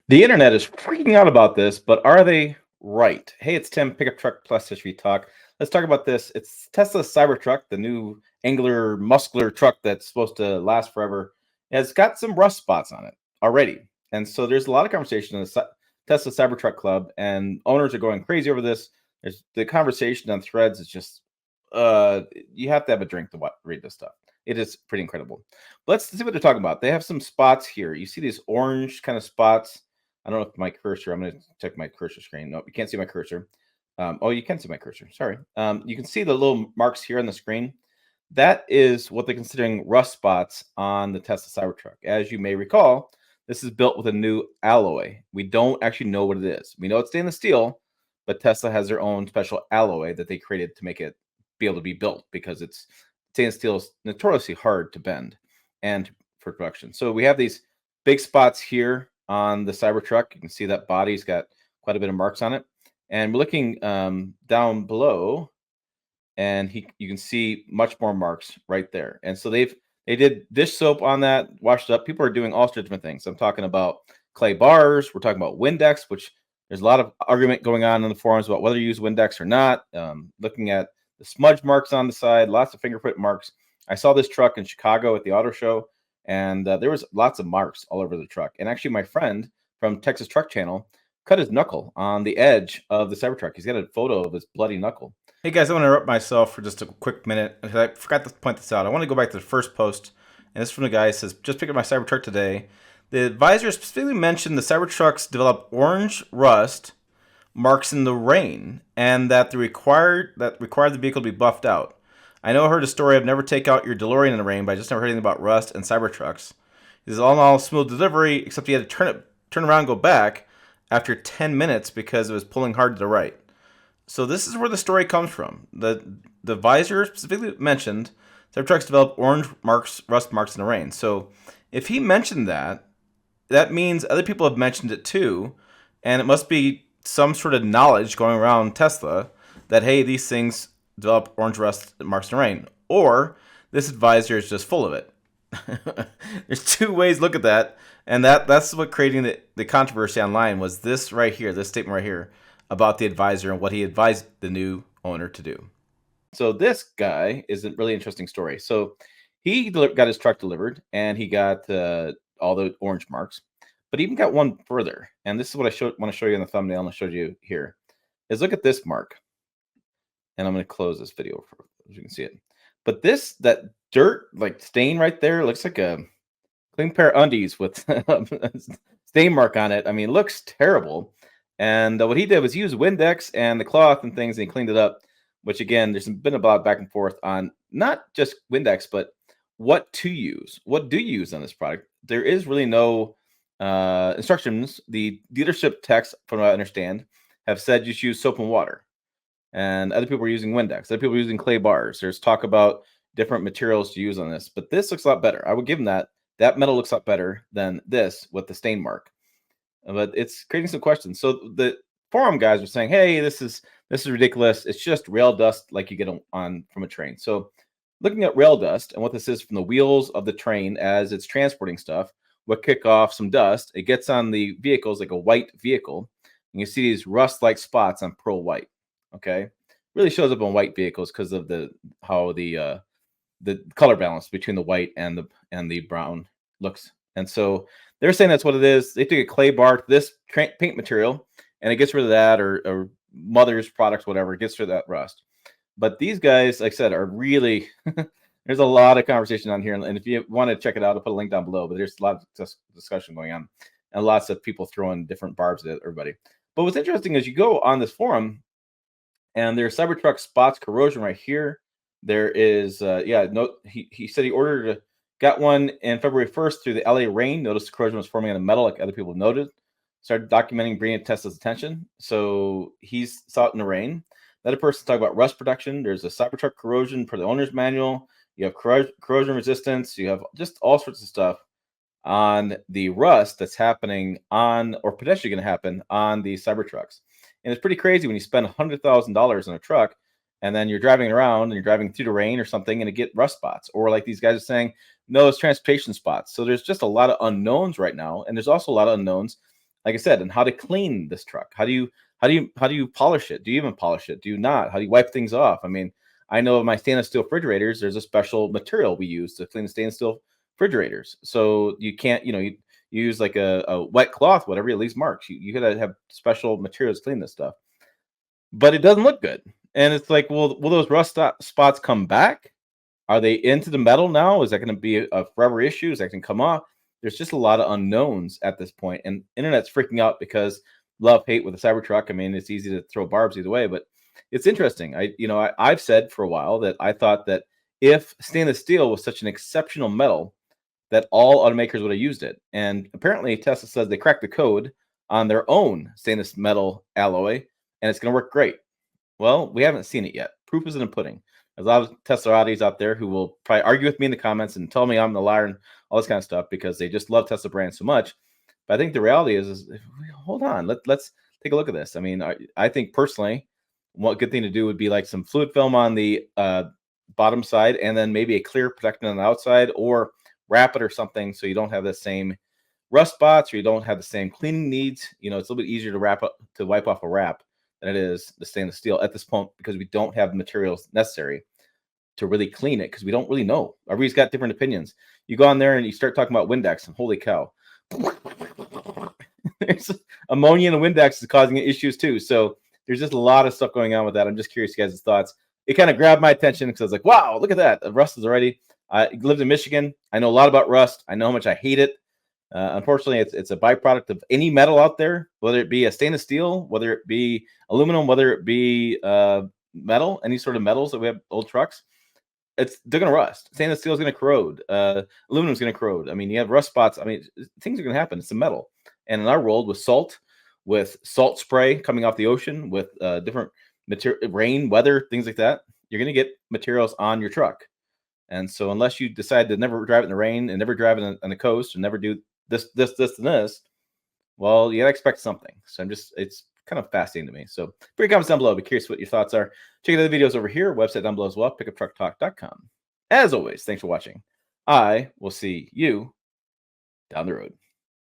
The internet is freaking out about this, but are they right? Hey, it's Tim, Pickup Truck Plus History Talk. Let's talk about this. It's Tesla Cybertruck, the new angular, muscular truck that's supposed to last forever. It's got some rust spots on it already. And so there's a lot of conversation in the Tesla Cybertruck Club, and owners are going crazy over this. There's the conversation on threads is just, uh, you have to have a drink to read this stuff. It is pretty incredible. Let's see what they're talking about. They have some spots here. You see these orange kind of spots. I don't know if my cursor, I'm going to check my cursor screen. Nope, you can't see my cursor. Oh, you can see my cursor. Sorry. You can see the little marks here on the screen. That is what they're considering rust spots on the Tesla Cybertruck. As you may recall, this is built with a new alloy. We don't actually know what it is. We know it's stainless steel, but Tesla has their own special alloy that they created to make it be able to be built because it's stainless steel is notoriously hard to bend and for production. So we have these big spots here on the Cybertruck. You can see that body's got quite a bit of marks on it. And we're looking down below, and you can see much more marks right there. And so they did dish soap on that, washed it up. People are doing all sorts of different things. I'm talking about clay bars. We're talking about Windex, which there's a lot of argument going on in the forums about whether you use Windex or not. Looking at the smudge marks on the side, lots of fingerprint marks. I saw this truck in Chicago at the auto show, and there was lots of marks all over the truck. And actually, my friend from Texas Truck Channel cut his knuckle on the edge of the Cybertruck. He's got a photo of his bloody knuckle. Hey guys, I want to interrupt myself for just a quick minute. I forgot to point this out. I want to go back to the first post, and this is from the guy who says, just picked up my Cybertruck today. The advisor specifically mentioned the Cybertrucks develop orange rust marks in the rain, and that required the vehicle to be buffed out. I know I heard a story of never take out your DeLorean in the rain, but I just never heard anything about rust and Cybertrucks. This is all in all smooth delivery, except you had to turn around and go back after 10 minutes because it was pulling hard to the right. So this is where the story comes from. The visor specifically mentioned Cybertrucks develop orange marks, rust marks in the rain. So if he mentioned that, that means other people have mentioned it too, and it must be some sort of knowledge going around Tesla that, hey, these things develop orange rust marks in the rain. Or this advisor is just full of it. There's two ways to look at that, and that's what creating the controversy online was this right here, this statement right here about the advisor and what he advised the new owner to do. So this guy is a really interesting story. So he got his truck delivered, and he got all the orange marks, but he even got one further. And this is what I want to show you in the thumbnail, and I showed you here. Is look at this mark, and I'm going to close this video so you can see it. But that dirt like stain right there looks like a clean pair of undies with a stain mark on it. I mean, it looks terrible. And what he did was use Windex and the cloth and things, and he cleaned it up. Which again, there's been a lot back and forth on not just Windex, but what to use. What do you use on this product? There is really no instructions. The dealership techs, from what I understand, have said just use soap and water. And other people are using Windex. Other people are using clay bars. There's talk about different materials to use on this, but this looks a lot better. I would give them that. That metal looks a lot better than this with the stain mark. But it's creating some questions. So the forum guys are saying, "Hey, this is ridiculous. It's just rail dust like you get on from a train." So looking at rail dust and what this is from the wheels of the train as it's transporting stuff, what kick off some dust. It gets on the vehicles like a white vehicle, and you see these rust-like spots on pearl white. Okay, really shows up on white vehicles because of how the color balance between the white and the brown looks. And so they're saying that's what it is. They took a clay bar to this paint material, and it gets rid of that, or Mother's products, whatever, it gets rid of that rust. But these guys, like I said, are really there's a lot of conversation on here. And if you want to check it out, I'll put a link down below. But there's a lot of discussion going on, and lots of people throwing different barbs at everybody. But what's interesting is you go on this forum, and there's Cybertruck spots corrosion right here. There is, he said he got one in February 1st through the LA rain. Noticed the corrosion was forming on the metal, like other people noted. Started documenting, bringing it to Tesla's attention. So he's saw it in the rain. Another person talking about rust production. There's a Cybertruck corrosion per the owner's manual. You have corrosion resistance. You have just all sorts of stuff on the rust that's happening on, or potentially going to happen on the Cybertrucks. And it's pretty crazy when you spend $100,000 on a truck, and then you're driving around and you're driving through the rain or something, and it get rust spots. Or like these guys are saying, no, it's transportation spots. So there's just a lot of unknowns right now. And there's also a lot of unknowns like I said, and how to clean this truck. How do you polish it? Do you even polish it? Do you not? How do you wipe things off? I mean, I know of my stainless steel refrigerators, there's a special material we use to clean the stainless steel refrigerators. So you can't, you use like a wet cloth, whatever, it leaves marks. You gotta have special materials to clean this stuff. But it doesn't look good. And it's like, well, will those spots come back? Are they into the metal now? Is that going to be a forever issue? Is that going to come off? There's just a lot of unknowns at this point, and internet's freaking out because love hate with the Cybertruck. I mean, it's easy to throw barbs either way, but it's interesting. I've said for a while that I thought that if stainless steel was such an exceptional metal, that all automakers would have used it. And apparently, Tesla says they cracked the code on their own stainless metal alloy, and it's going to work great. Well, we haven't seen it yet. Proof is in the pudding. There's a lot of Teslarati's out there who will probably argue with me in the comments and tell me I'm the liar and all this kind of stuff because they just love Tesla brand so much. But I think the reality is hold on, let's take a look at this. I mean, I think personally, one good thing to do would be like some fluid film on the bottom side, and then maybe a clear protectant on the outside, or wrap it or something so you don't have the same rust spots or you don't have the same cleaning needs. It's a little bit easier to wipe off a wrap than it is the stainless steel at this point because we don't have the materials necessary to really clean it because we don't really know. Everybody's got different opinions. You go on there and you start talking about Windex, and holy cow, there's ammonia in the Windex is causing issues too. So there's just a lot of stuff going on with that. I'm just curious, guys' thoughts. It kind of grabbed my attention because I was like, wow, look at that. Rust is already. I lived in Michigan. I know a lot about rust. I know how much I hate it. Unfortunately, it's a byproduct of any metal out there, whether it be a stainless steel, whether it be aluminum, whether it be metal, any sort of metals that we have old trucks. They're going to rust. Stainless steel is going to corrode. Aluminum is going to corrode. I mean, you have rust spots. I mean, things are going to happen. It's a metal. And in our world, with salt spray coming off the ocean, with different material, rain, weather, things like that, you're going to get materials on your truck. And so unless you decide to never drive it in the rain and never drive it on the coast and never do this, and this, well, you gotta expect something. So it's kind of fascinating to me. So put your comments down below. I'd be curious what your thoughts are. Check out the videos over here, website down below as well, pickuptrucktalk.com. As always, thanks for watching. I will see you down the road.